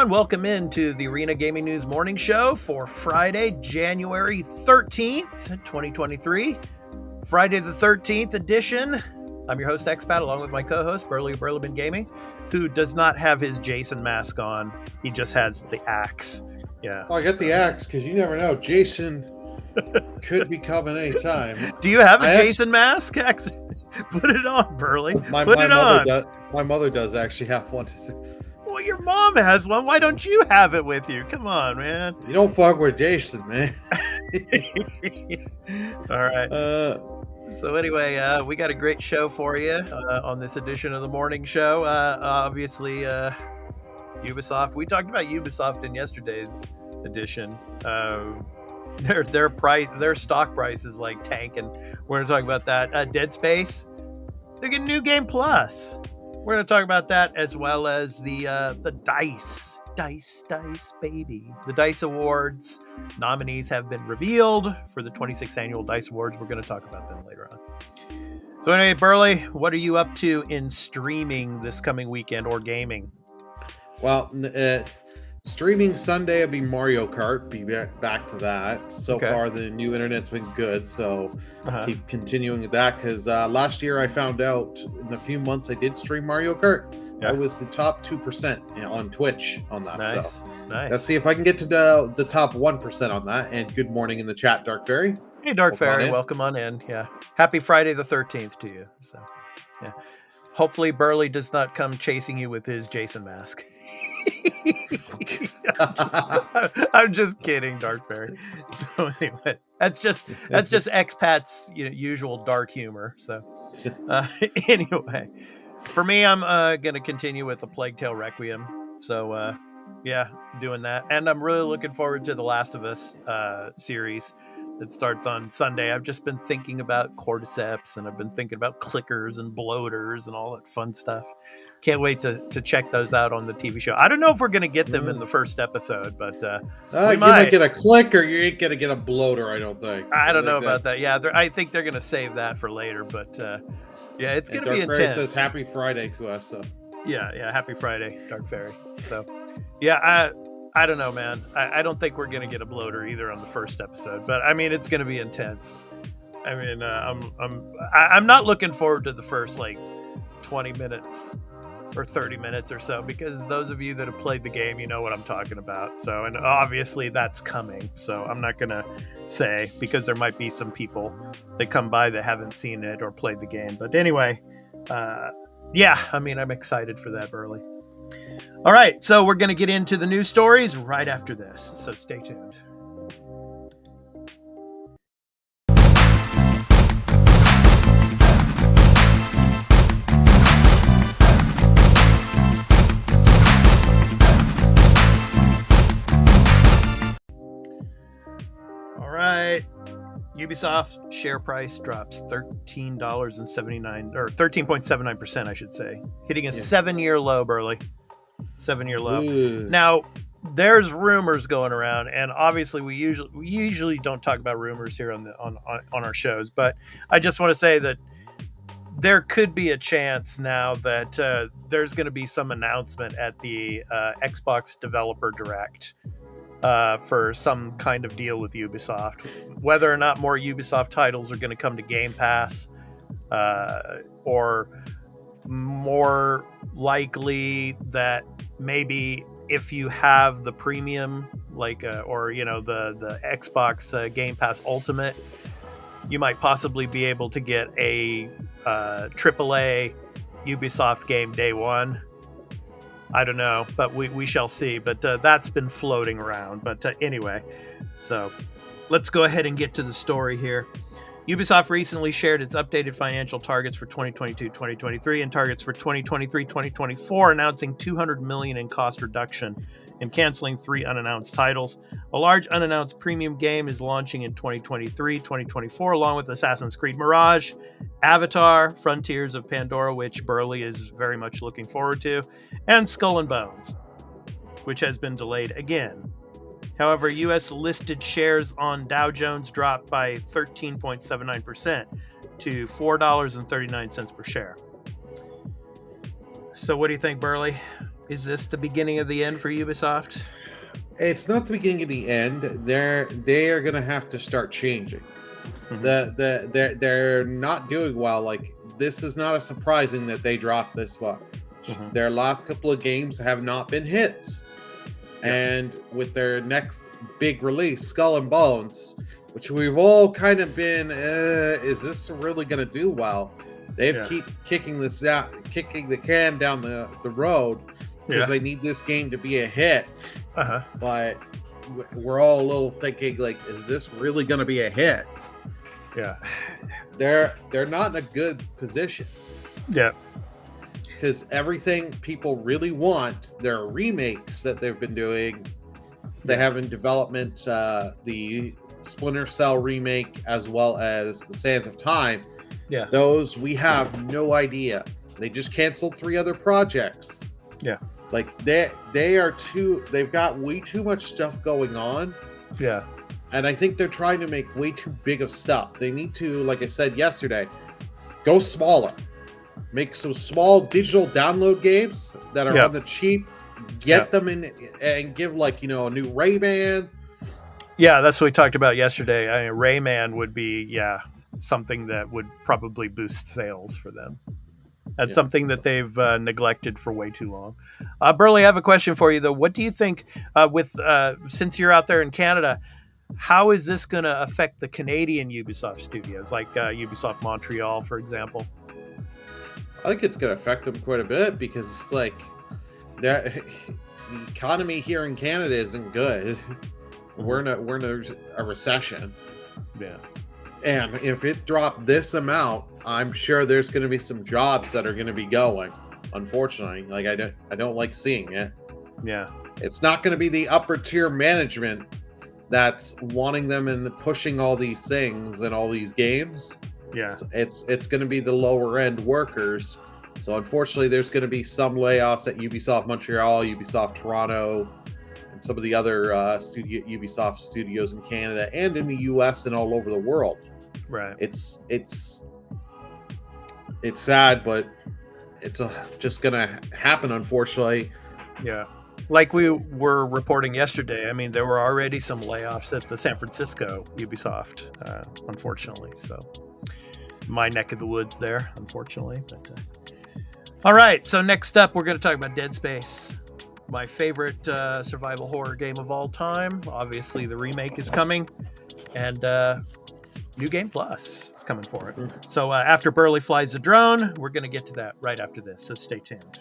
everyone. Welcome into the Arena Gaming News Morning Show for Friday, January 13th, 2023. Friday the 13th edition. I'm your host, Expat, along with my co-host, Burley Burleman Gaming, who does not have his Jason mask on. He just has the axe. Yeah. Oh, I got the axe because you never know. Jason could be coming anytime. Do you have a Jason mask? Put it on, Burley. My mother does actually have one. Well, your mom has one. Why don't you have it with you? Come on, man. You don't fuck with Jason, man. All right. So anyway, we got a great show for you on this edition of the morning show. Obviously, Ubisoft. We talked about Ubisoft in yesterday's edition. Their stock price is like tanking. We're going to talk about that. Dead Space. They're getting New Game Plus. We're going to talk about that, as well as the DICE, baby. The DICE Awards nominees have been revealed for the 26th Annual DICE Awards. We're going to talk about them later on. So anyway, Burley, what are you up to in streaming this coming weekend or gaming? Well, streaming Sunday will be Mario Kart. Be back to that. So far, the new internet's been good, so keep continuing with that, because last year I found out in the few months I did stream Mario Kart, I was the top 2% on Twitch on that. Nice. So Nice. Let's see if I can get to the top 1% on that. And good morning in the chat, Dark Fairy. Hey, Dark Fairy, welcome on in. Yeah, happy Friday the 13th to you. So, yeah, hopefully Burley does not come chasing you with his Jason mask. I'm just kidding, Dark Fairy. So anyway, that's just expats, usual dark humor. So anyway, for me, I'm gonna continue with the Plague Tale Requiem. So yeah, doing that, and I'm really looking forward to the Last of Us series that starts on Sunday. I've just been thinking about cordyceps, and I've been thinking about clickers and bloaters and all that fun stuff. Can't wait to check those out on the TV show. I don't know if we're going to get them in the first episode, but we might get a clicker. You ain't going to get a bloater, I don't think. I don't know about that. Yeah, I think they're going to save that for later, but yeah, it's going to be intense. Dark Fairy says happy Friday to us. So. Yeah, happy Friday, Dark Fairy. So, yeah, I don't know, man. I don't think we're going to get a bloater either on the first episode, but I mean, it's going to be intense. I mean, I'm not looking forward to the first 20 minutes or 30 minutes or so, because those of you that have played the game, you know what I'm talking about. So, and obviously that's coming. So I'm not going to say, because there might be some people that come by that haven't seen it or played the game. But anyway, yeah, I mean, I'm excited for that, Burley. All right, so we're going to get into the news stories right after this, so stay tuned. All right, Ubisoft share price drops $13.79, I should say, hitting a 7-year low, Burley. 7-year low. Ooh. Now, there's rumors going around, and obviously we usually don't talk about rumors here on our shows, but I just want to say that there could be a chance now that there's going to be some announcement at the Xbox Developer Direct for some kind of deal with Ubisoft. Whether or not more Ubisoft titles are going to come to Game Pass, or more likely that maybe if you have the premium, or the Xbox Game Pass Ultimate, you might possibly be able to get a AAA Ubisoft game day one. I don't know, but we shall see. But that's been floating around. But anyway, so let's go ahead and get to the story here. Ubisoft recently shared its updated financial targets for 2022-2023 and targets for 2023-2024, announcing $200 million in cost reduction and canceling 3 unannounced titles. A large unannounced premium game is launching in 2023-2024, along with Assassin's Creed Mirage, Avatar, Frontiers of Pandora, which Burley is very much looking forward to, and Skull and Bones, which has been delayed again. However, U.S. listed shares on Dow Jones dropped by 13.79% to $4.39 per share. So what do you think, Burley? Is this the beginning of the end for Ubisoft? It's not the beginning of the end. They are going to have to start changing. They're not doing well. Like, this is not a surprising that they dropped this much. Their last couple of games have not been hits. And with their next big release, Skull and Bones, which we've all kind of been, is this really going to do well? They keep kicking the can down the road because they need this game to be a hit. But we're all a little thinking, like, is this really going to be a hit? Yeah. They're not in a good position. Yeah. Because everything people really want, their remakes that they've been doing, they have in development the Splinter Cell remake as well as the Sands of Time. Yeah. Those we have no idea. They just canceled 3 other projects. Yeah. Like they've got way too much stuff going on. Yeah. And I think they're trying to make way too big of stuff. They need to, like I said yesterday, go smaller. Make some small digital download games that are on the cheap. Get them in and give, like, a new Rayman. Yeah, that's what we talked about yesterday. I mean, Rayman would be, something that would probably boost sales for them. That's something that they've neglected for way too long. Burley, I have a question for you, though. What do you think, since you're out there in Canada, how is this going to affect the Canadian Ubisoft studios, like Ubisoft Montreal, for example? I think it's going to affect them quite a bit because, like, the economy here in Canada isn't good. We're in a recession. Yeah. And if it dropped this amount, I'm sure there's going to be some jobs that are going to be going. Unfortunately, like, I don't like seeing it. Yeah. It's not going to be the upper tier management that's wanting them and pushing all these things and all these games. Yeah. It's going to be the lower end workers. So unfortunately, there's going to be some layoffs at Ubisoft Montreal, Ubisoft Toronto, and some of the other Ubisoft studios in Canada and in the US and all over the world. Right. It's sad, but it's just going to happen, unfortunately. Yeah. Like we were reporting yesterday, I mean, there were already some layoffs at the San Francisco Ubisoft, unfortunately. So my neck of the woods there, unfortunately. But, all right. So next up, we're going to talk about Dead Space, my favorite survival horror game of all time. Obviously, the remake is coming, and New Game Plus is coming for it. So after Burley flies the drone, we're going to get to that right after this. So stay tuned.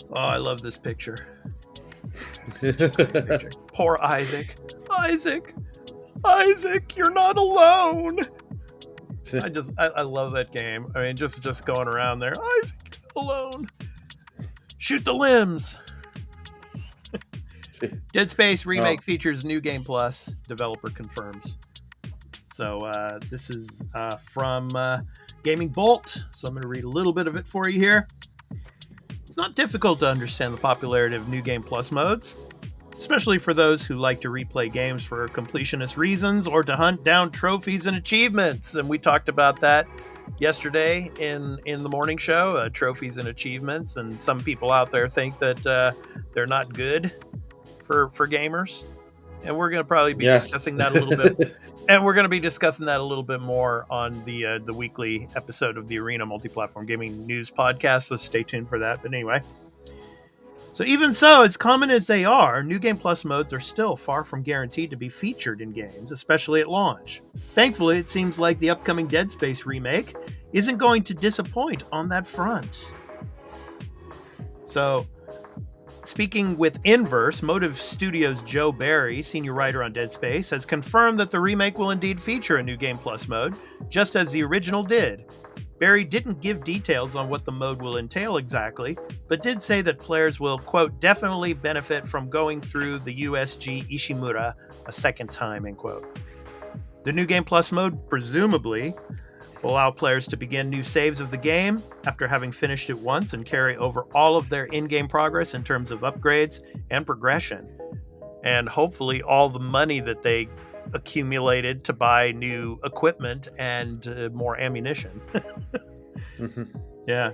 Oh, I love this picture. Such a great picture. Poor Isaac. Isaac, you're not alone. I love that game. I mean, just going around there. Isaac, you're not alone. Shoot the limbs. Dead Space Remake features New Game Plus. Developer confirms. So this is from Gaming Bolt. So I'm going to read a little bit of it for you here. It's not difficult to understand the popularity of New Game Plus modes, especially for those who like to replay games for completionist reasons or to hunt down trophies and achievements. And we talked about that yesterday in the morning show, trophies and achievements. And some people out there think that they're not good for gamers. And we're going to probably be discussing that a little bit. And we're going to be discussing that a little bit more on the weekly episode of the Arena Multi-Platform Gaming News Podcast, so stay tuned for that. But anyway, so even so, as common as they are, New Game Plus modes are still far from guaranteed to be featured in games, especially at launch. Thankfully, it seems like the upcoming Dead Space remake isn't going to disappoint on that front. So, speaking with Inverse, Motive Studios' Joe Barry, senior writer on Dead Space, has confirmed that the remake will indeed feature a New Game Plus mode, just as the original did. Barry didn't give details on what the mode will entail exactly, but did say that players will, quote, definitely benefit from going through the USG Ishimura a second time, end quote. The New Game Plus mode, presumably, will allow players to begin new saves of the game after having finished it once and carry over all of their in-game progress in terms of upgrades and progression. And hopefully all the money that they accumulated to buy new equipment and more ammunition. Yeah.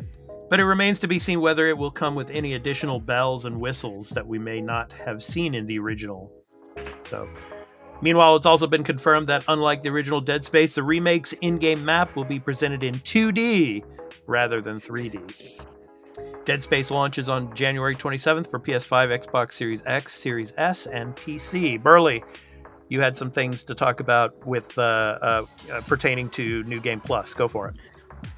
But it remains to be seen whether it will come with any additional bells and whistles that we may not have seen in the original. So, meanwhile, it's also been confirmed that unlike the original Dead Space, the remake's in-game map will be presented in 2D rather than 3D. Dead Space launches on January 27th for PS5, Xbox Series X, Series S, and PC. Burley, you had some things to talk about with pertaining to New Game Plus. Go for it.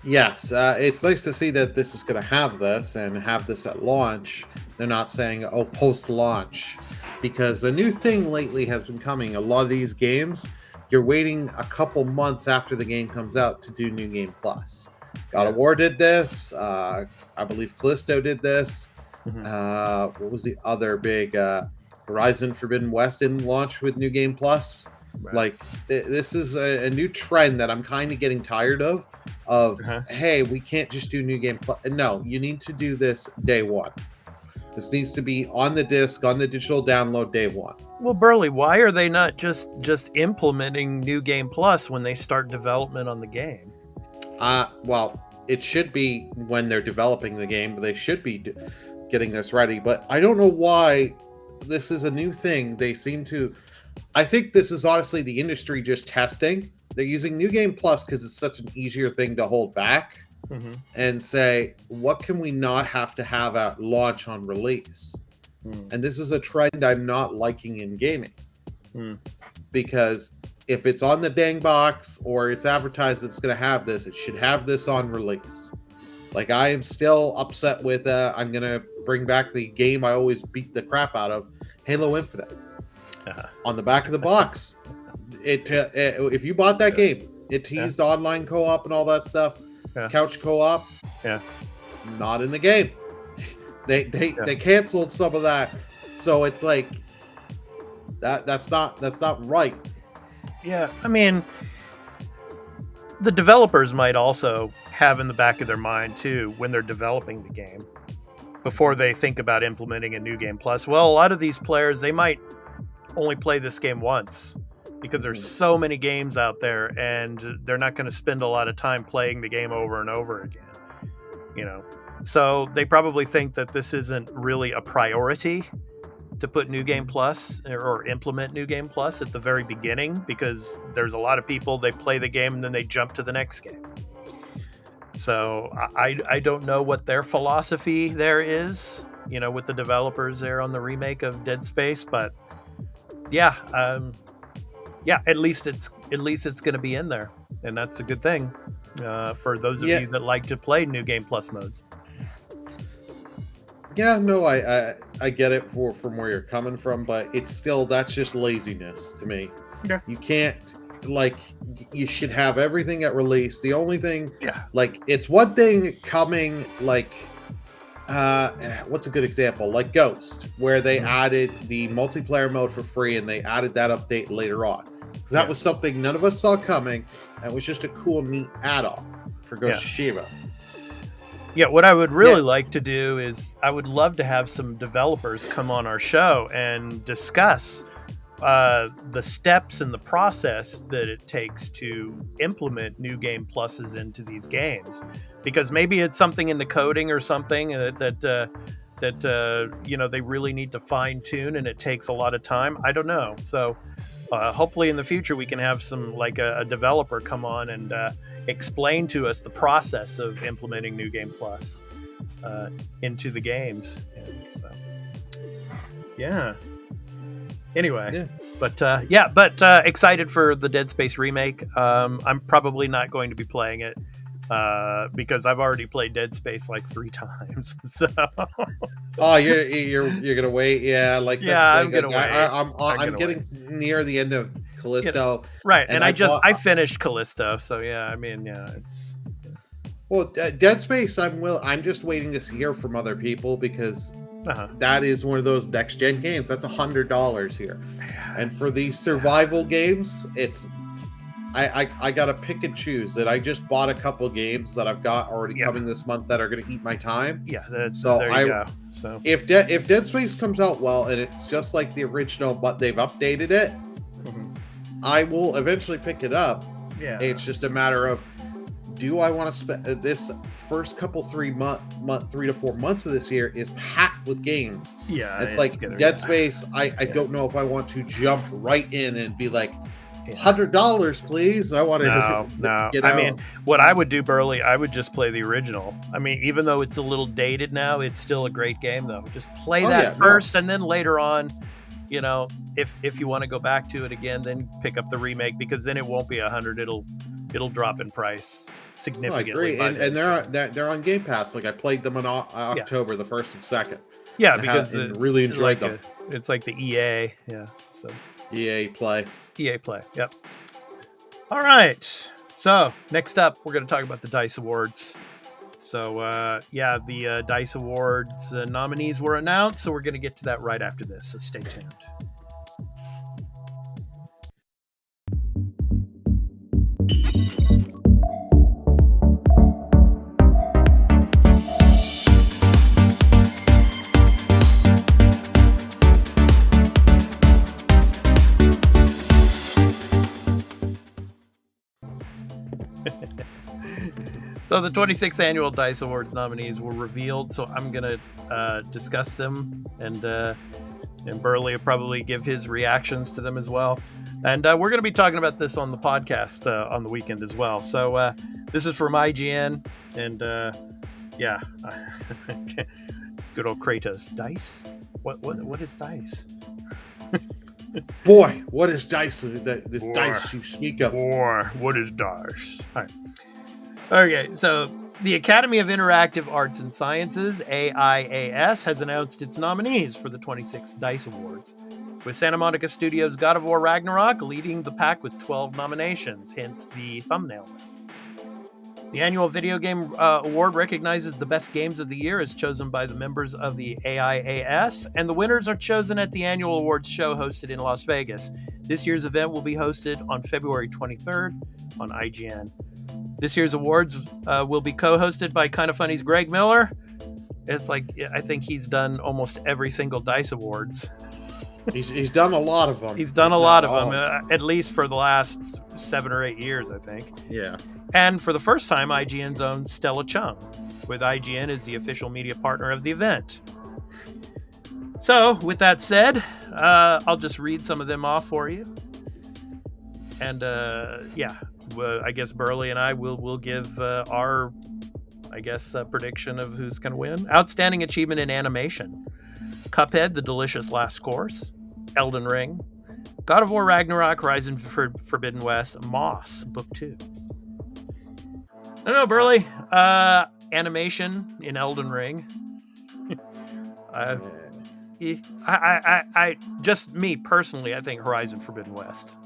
Yes, it's nice to see that this is going to have this and have this at launch. They're not saying, oh, post-launch. Because a new thing lately has been coming. A lot of these games, you're waiting a couple months after the game comes out to do New Game Plus. God of War did this. I believe Callisto did this. What was the other big... Horizon Forbidden West didn't launch with New Game Plus. Right. Like, this is a new trend that I'm kind of getting tired of. Hey, we can't just do New Game Plus. No, you need to do this day one. This needs to be on the disc, on the digital download day one. Well, Burley, why are they not just implementing New Game Plus when they start development on the game? Well, it should be when they're developing the game, but they should be getting this ready. But I don't know why this is a new thing. They seem to... I think this is honestly the industry just testing. They're using New Game Plus because it's such an easier thing to hold back and say, what can we not have to have at launch on release? And this is a trend I'm not liking in gaming. Because if it's on the dang box or it's advertised it's going to have this, it should have this on release. Like, I am still upset with, I'm going to bring back the game I always beat the crap out of, Halo Infinite. On the back of the box. If you bought that game, it teased online co-op and all that stuff. Couch co-op. Not in the game. They canceled some of that. So it's like that's not right. Yeah, I mean, the developers might also have in the back of their mind too when they're developing the game before they think about implementing a New Game Plus. Well, a lot of these players, they might only play this game once because there's so many games out there and they're not going to spend a lot of time playing the game over and over again, so they probably think that this isn't really a priority to put New Game Plus or implement New Game Plus at the very beginning, because there's a lot of people, they play the game and then they jump to the next game. So I don't know what their philosophy there is, with the developers there on the remake of Dead Space, but at least it's going to be in there, and that's a good thing for those of you that like to play New Game Plus modes. Yeah, no, I get it from where you're coming from, but it's still, that's just laziness to me. Yeah. You can't, you should have everything at release. The only thing, it's one thing coming, what's a good example? Like Ghost, where they added the multiplayer mode for free and they added that update later on. So that was something none of us saw coming. It was just a cool, neat add-on for Ghost of Tsushima. Yeah, what I would really like to do is I would love to have some developers come on our show and discuss the steps and the process that it takes to implement New Game Pluses into these games, because maybe it's something in the coding or something that they really need to fine tune and it takes a lot of time. I don't know. So hopefully in the future we can have some a developer come on and explain to us the process of implementing New Game Plus into the games. So anyway, but excited for the Dead Space remake. I'm probably not going to be playing it because I've already played Dead Space 3 times. So oh, you're gonna wait? I'm gonna wait. I'm getting near the end of Callisto, right? And I finished Callisto, so it's. Well, Dead Space, I'm just waiting to hear from other people, because that is one of those next gen games. That's $100 here, and for these survival games, I gotta pick and choose. That I just bought a couple games that I've got already coming this month that are gonna eat my time. Yeah, so there you go. So if Dead Space comes out well and it's just like the original, but they've updated it, I will eventually pick it up. Yeah, it's just a matter of, do I want to spend this first couple 3 to 4 months of this year is packed with games. Yeah, it's like Dead Space. I don't know if I want to jump right in and be like, $100, please. I want to no. I mean, what I would do, Burley, I would just play the original. I mean, even though it's a little dated now, it's still a great game, though. Just play that first, and then later on, you know, if you want to go back to it again, then pick up the remake, because then it won't be 100. It'll drop in price significantly. And they're on Game Pass. Like I played them in October, the 1st and 2nd. Yeah, because it's really enjoyed them. It's like the EA. Yeah, so EA Play. Yep. All right. So next up, we're going to talk about the DICE Awards. So the DICE Awards nominees were announced. So we're going to get to that right after this. So stay tuned. So the 26th annual DICE Awards nominees were revealed. So I'm going to discuss them, and Burley will probably give his reactions to them as well. And we're going to be talking about this on the podcast on the weekend as well. So this is from IGN, and good old Kratos. DICE? What is DICE? Boy, what is DICE? This DICE you speak of. What is DICE? All right. Okay, so the Academy of Interactive Arts and Sciences, AIAS, has announced its nominees for the 26th DICE Awards, with Santa Monica Studios' God of War Ragnarok leading the pack with 12 nominations, hence the thumbnail. The annual Video Game Award recognizes the best games of the year as chosen by the members of the AIAS, and the winners are chosen at the annual awards show hosted in Las Vegas. This year's event will be hosted on February 23rd on IGN. This year's awards will be co-hosted by Kinda Funny's Greg Miller. It's like, I think he's done almost every single DICE Awards. He's done a lot of them. He's done a lot of them, at least for the last 7 or 8 years, I think. Yeah. And for the first time, IGN's own Stella Chung, with IGN as the official media partner of the event. So, with that said, I'll just read some of them off for you. And, I guess Burley and I will give our, prediction of who's going to win. Outstanding Achievement in Animation. Cuphead, The Delicious Last Course. Elden Ring. God of War Ragnarok, Horizon Forbidden West. Moss, Book 2. I don't know, Burley. Animation in Elden Ring. I just me personally, I think Horizon Forbidden West.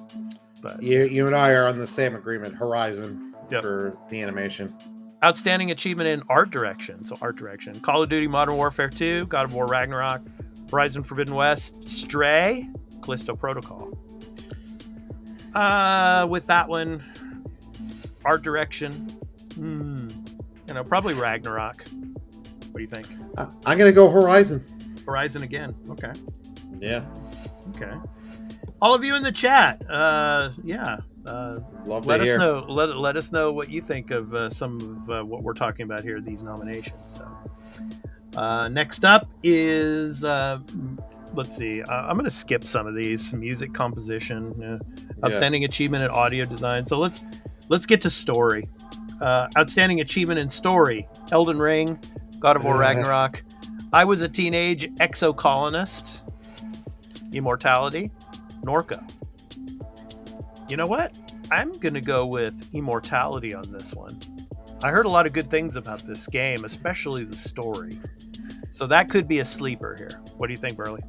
But you and I are on the same agreement. Horizon for the animation. Outstanding Achievement in Art Direction. So art direction. Call of Duty Modern Warfare 2, God of War Ragnarok, Horizon Forbidden West, Stray, Callisto Protocol. With that one, art direction, probably Ragnarok. What do you think? I'm gonna go Horizon. Horizon again. Okay. Yeah. Okay. All of you in the chat, Love let us know. Let us know what you think of some of what we're talking about here, these nominations. So, next up is let's see. I'm going to skip some of these. Music composition, outstanding achievement in audio design. So let's get to story. Outstanding achievement in story: Elden Ring, God of War Ragnarok, I Was a Teenage Exocolonist, Immortality, Norco. You know what? I'm going to go with Immortality on this one. I heard a lot of good things about this game, especially the story. So that could be a sleeper here. What do you think, Burley?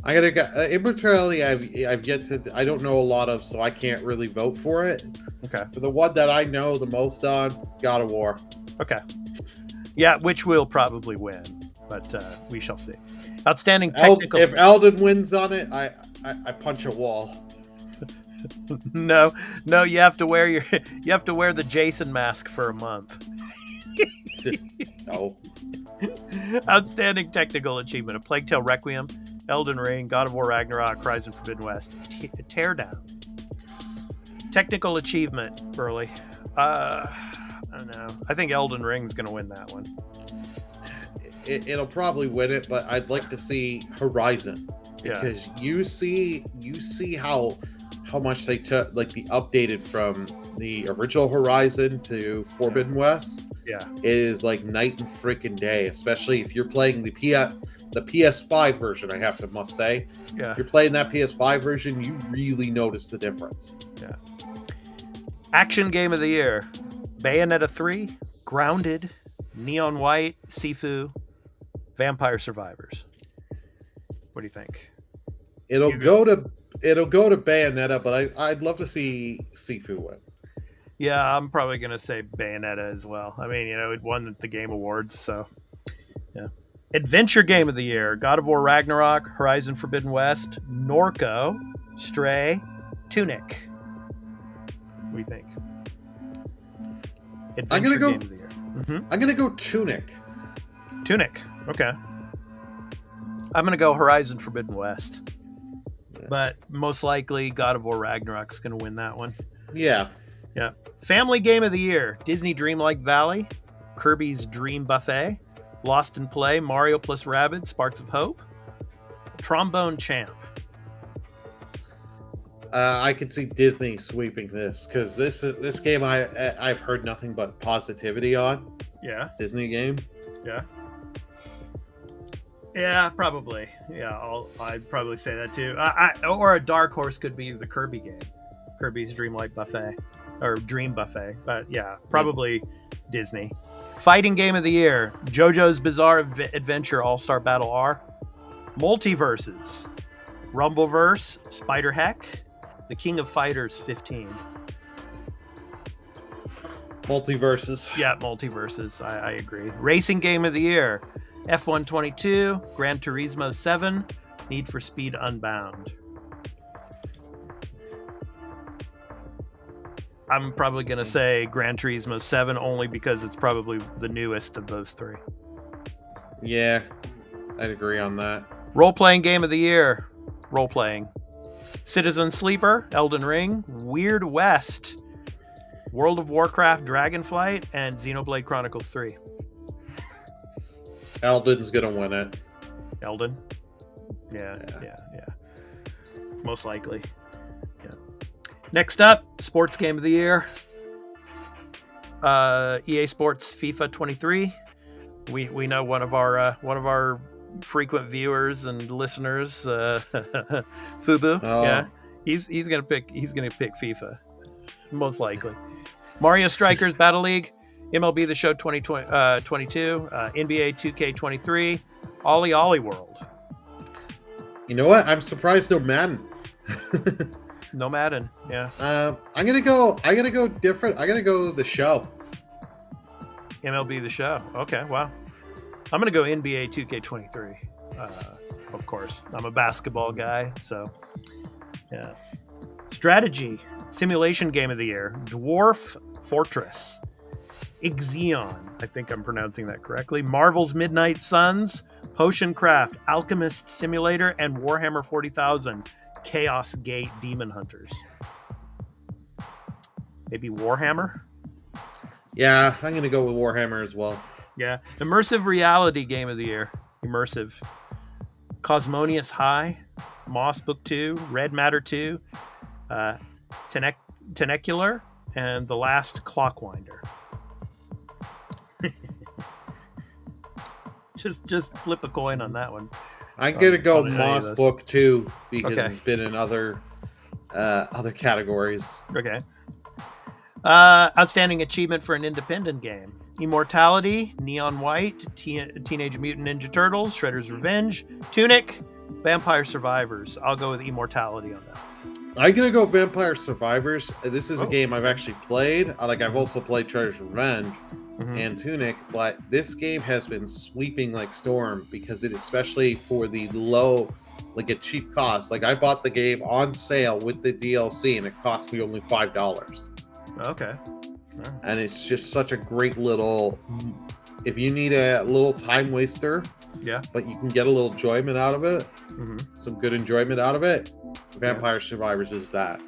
I gotta go Immortality. I've yet to. I don't know a lot of, so I can't really vote for it. Okay. For the one that I know the most on, God of War. Okay. Yeah, which will probably win, but we shall see. Outstanding technical. If Elden wins on it, I punch a wall. No, no, you have to wear the Jason mask for a month. No. Outstanding technical achievement: A Plague Tale Requiem, Elden Ring, God of War Ragnarok, Horizon Forbidden West. Teardown. Technical achievement, Burley. I don't know. I think Elden Ring's going to win that one. It'll probably win it, but I'd like to see Horizon, because you see how much they took, like the updated from the original Horizon to Forbidden West. Yeah, it is like night and freaking day, especially if you're playing the PS5 version. I must say, if you're playing that PS5 version, you really notice the difference. Yeah. Action game of the year: Bayonetta 3, Grounded, Neon White, Sifu, Vampire Survivors. What do you think? It'll go to Bayonetta, but I'd love to see Sifu win. Yeah, I'm probably going to say Bayonetta as well. I mean, it won the Game Awards, so yeah. Adventure game of the year: God of War Ragnarok, Horizon Forbidden West, Norco, Stray, Tunic. What do you think? I'm gonna go. Game of the year. Mm-hmm. I'm gonna go Tunic. Tunic. Okay. I'm gonna go Horizon Forbidden West, but most likely God of War Ragnarok's gonna win that one. Yeah. Yeah. Family game of the year: Disney Dreamlight Valley, Kirby's Dream Buffet, Lost in Play, Mario plus Rabbids, Sparks of Hope, Trombone Champ. I could see Disney sweeping this, because this game I've heard nothing but positivity on. Yeah. Disney game. Yeah. Yeah, probably. Yeah, I'd probably say that too. Or a dark horse could be the Kirby game, Kirby's Dreamlight Buffet or Dream Buffet. But yeah, probably Disney. Fighting game of the year: JoJo's Bizarre Adventure All-Star Battle R, Multiverses, Rumbleverse, Spider Heck, The King of Fighters 15. Multiverses. Yeah, Multiverses. I agree. Racing game of the year: F1 22, Gran Turismo 7, Need for Speed Unbound. I'm probably going to say Gran Turismo 7, only because it's probably the newest of those three. Yeah, I'd agree on that. Role-playing game of the year: Role-playing: Citizen Sleeper, Elden Ring, Weird West, World of Warcraft Dragonflight, and Xenoblade Chronicles 3. Elden's gonna win it. Elden? Yeah. Most likely. Yeah. Next up, sports game of the year: EA Sports FIFA 23. We know one of our frequent viewers and listeners, Fubu. Oh. Yeah, he's gonna pick FIFA, most likely. Mario Strikers Battle League, MLB The Show 2022, NBA 2K23, Ollie Ollie World. You know what? I'm surprised no Madden. No Madden. Yeah. I'm gonna go different. I'm gonna go The Show. MLB The Show. Okay. Wow. I'm gonna go NBA 2K23. Of course, I'm a basketball guy, so yeah. Strategy simulation game of the year: Dwarf Fortress, Ixion, I think I'm pronouncing that correctly, Marvel's Midnight Suns, Potion Craft, Alchemist Simulator, and Warhammer 40,000 Chaos Gate Demon Hunters. Maybe Warhammer? Yeah, I'm gonna go with Warhammer as well. Yeah. Immersive reality game of the year: Immersive, Cosmonius High, Moss Book 2, Red Matter 2, Tenecular, and The Last Clockwinder. just flip a coin on that one. I'm gonna go Moss Book 2, because it's been in other categories. Okay. Outstanding achievement for an independent game: Immortality, Neon White, Teenage Mutant Ninja Turtles, Shredder's Revenge, Tunic, Vampire Survivors. I'll go with Immortality on that. I'm gonna go Vampire Survivors. This is a game I've actually played. I've also played Shredder's Revenge and Tunic, but this game has been sweeping like storm, because it, especially for the low like a cheap cost. Like I bought the game on sale with the DLC, and it cost me only $5. Okay. And it's just such a great little. If you need a little time waster, yeah, but you can get a little enjoyment out of it, some good enjoyment out of it. Vampire Survivors is that.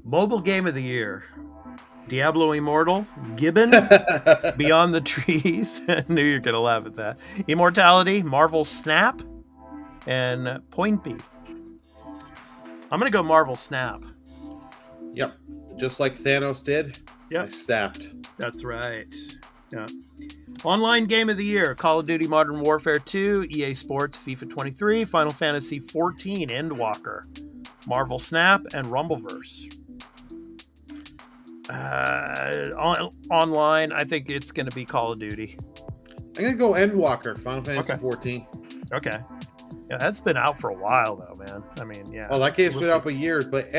Mobile Game of the Year. Diablo Immortal, Gibbon, Beyond the Trees. I knew you were going to laugh at that. Immortality, Marvel Snap, and Point B. I'm going to go Marvel Snap. Yep. Just like Thanos did, I snapped. That's right. Yeah. Online Game of the Year, Call of Duty Modern Warfare 2, EA Sports, FIFA 23, Final Fantasy 14, Endwalker, Marvel Snap, and Rumbleverse. Online, I think it's going to be Call of Duty. I'm going to go Endwalker, Final Fantasy 14. Okay. Yeah, that's been out for a while, though, man. I mean, yeah. Well, that game's been out for years, but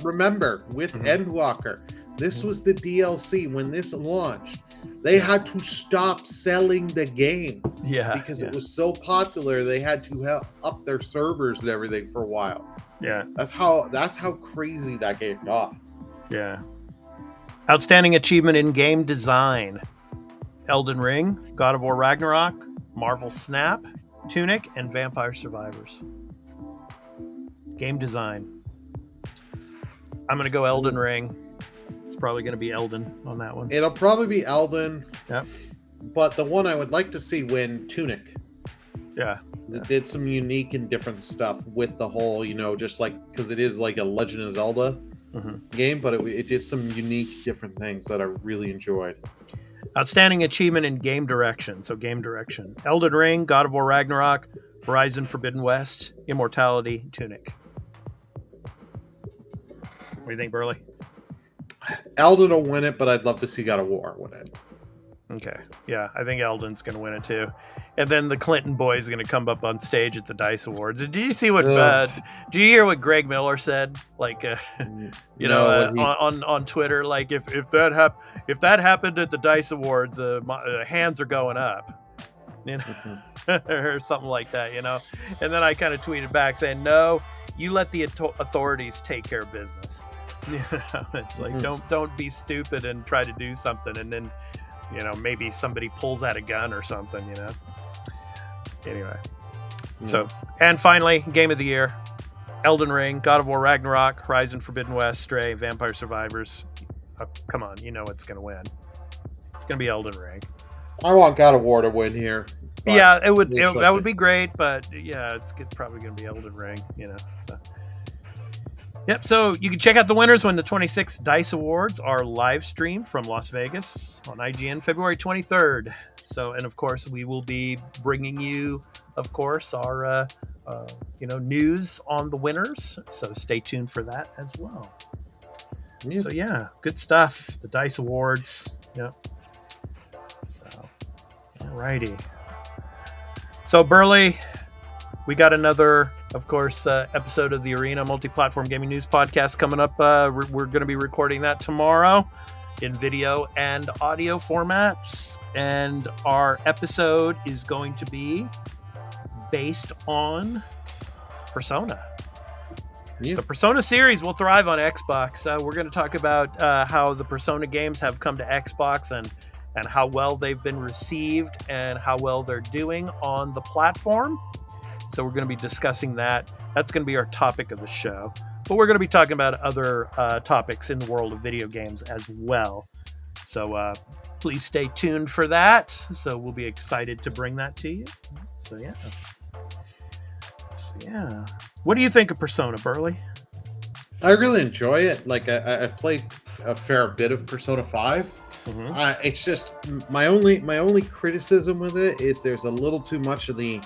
remember, with Endwalker, this was the DLC. When this launched, they had to stop selling the game. Yeah. Because it was so popular, they had to up their servers and everything for a while. Yeah. That's how crazy that game got. Yeah. Outstanding achievement in game design. Elden Ring, God of War Ragnarok, Marvel Snap, Tunic, and Vampire Survivors. Game design. I'm going to go Elden Ring. It's probably going to be Elden on that one. It'll probably be Elden. Yep. But the one I would like to see win, Tunic. Yeah. It did some unique and different stuff with the whole, just like, because it is like a Legend of Zelda game, but it did some unique, different things that I really enjoyed. Outstanding achievement in game direction. So game direction. Elden Ring, God of War Ragnarok, Horizon Forbidden West, Immortality, Tunic. What do you think, Burley? Elden will win it, but I'd love to see God of War win it. Okay. Yeah, I think Elden's going to win it too. And then the Clinton boys are going to come up on stage at the DICE Awards. Did you see what? Did you hear what Greg Miller said? Like, on Twitter, like if that happened at the DICE Awards, hands are going up, or something like that, And then I kind of tweeted back saying, "No, you let the authorities take care of business." It's like don't be stupid and try to do something, and then maybe somebody pulls out a gun or something, Anyway. So, and finally, Game of the Year. Elden Ring, God of War Ragnarok, Horizon Forbidden West, Stray, Vampire Survivors. Oh, come on, you know what's going to win. It's going to be Elden Ring. I want God of War to win here. Yeah, that would be great, but yeah, it's probably going to be Elden Ring, so. Yep, so you can check out the winners when the 26th DICE Awards are live streamed from Las Vegas on IGN February 23rd. So, and of course, we will be bringing you, of course, our news on the winners. So stay tuned for that as well. Yeah. So yeah, good stuff. The DICE Awards. Yep. So, alrighty. So Burley, we got another, of course, episode of the Arena Multi-Platform Gaming News Podcast coming up. We're going to be recording that tomorrow in video and audio formats. And our episode is going to be based on Persona. Yeah. The Persona series will thrive on Xbox. We're going to talk about how the Persona games have come to Xbox and how well they've been received and how well they're doing on the platform. So we're going to be discussing that. That's going to be our topic of the show. But we're going to be talking about other topics in the world of video games as well. So please stay tuned for that. So we'll be excited to bring that to you. So yeah. What do you think of Persona, Burley? I really enjoy it. Like I've played a fair bit of Persona 5. It's just my only criticism with it is there's a little too much of the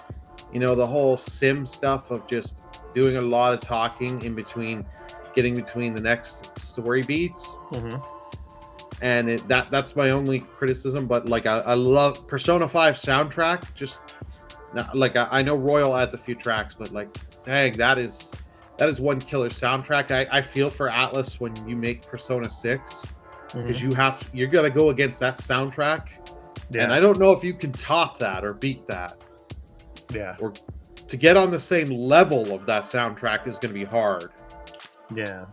the whole sim stuff of just doing a lot of talking in between, getting between the next story beats. And that's my only criticism. But like I love Persona 5 soundtrack. Just like I know Royal adds a few tracks, but like dang, that is one killer soundtrack. I feel for Atlas when you make Persona 6 because you're gonna go against that soundtrack. And I don't know if you can top that or beat that. Yeah. to get on the same level of that soundtrack is going to be hard. Yeah.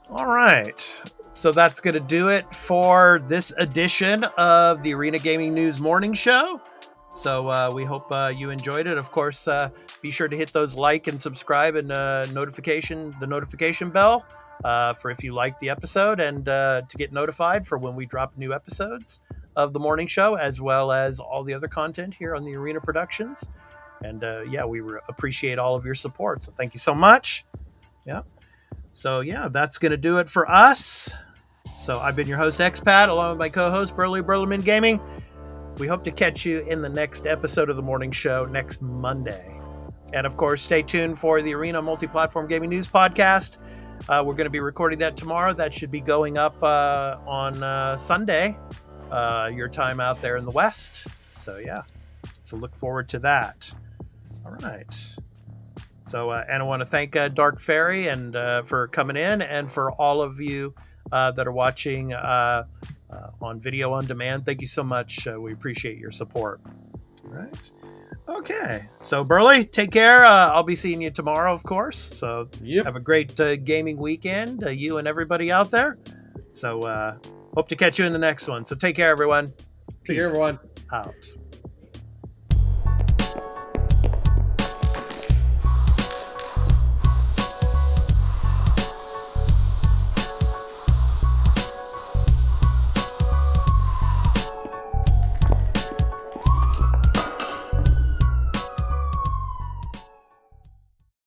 All right. So that's going to do it for this edition of the Arena Gaming News Morning Show. So we hope you enjoyed it. Of course, be sure to hit those like and subscribe and the notification bell for if you like the episode, and to get notified for when we drop new episodes of the morning show, as well as all the other content here on the Arena Productions. And we appreciate all of your support. So thank you so much. Yeah. So that's going to do it for us. So I've been your host, Expat, along with my co-host, Burlerman Gaming. We hope to catch you in the next episode of the morning show next Monday. And of course, stay tuned for the Arena Multi-Platform Gaming News Podcast. We're going to be recording that tomorrow. That should be going up on Sunday, your time out there in the West. So look forward to that. All right. So, and I want to thank Dark Fairy and for coming in, and for all of you that are watching on video on demand. Thank you so much. We appreciate your support. All right. Okay. So, Burley, take care. I'll be seeing you tomorrow, of course. So, have a great gaming weekend, you and everybody out there. So, hope to catch you in the next one. So, take care, everyone. Take care, everyone. Out.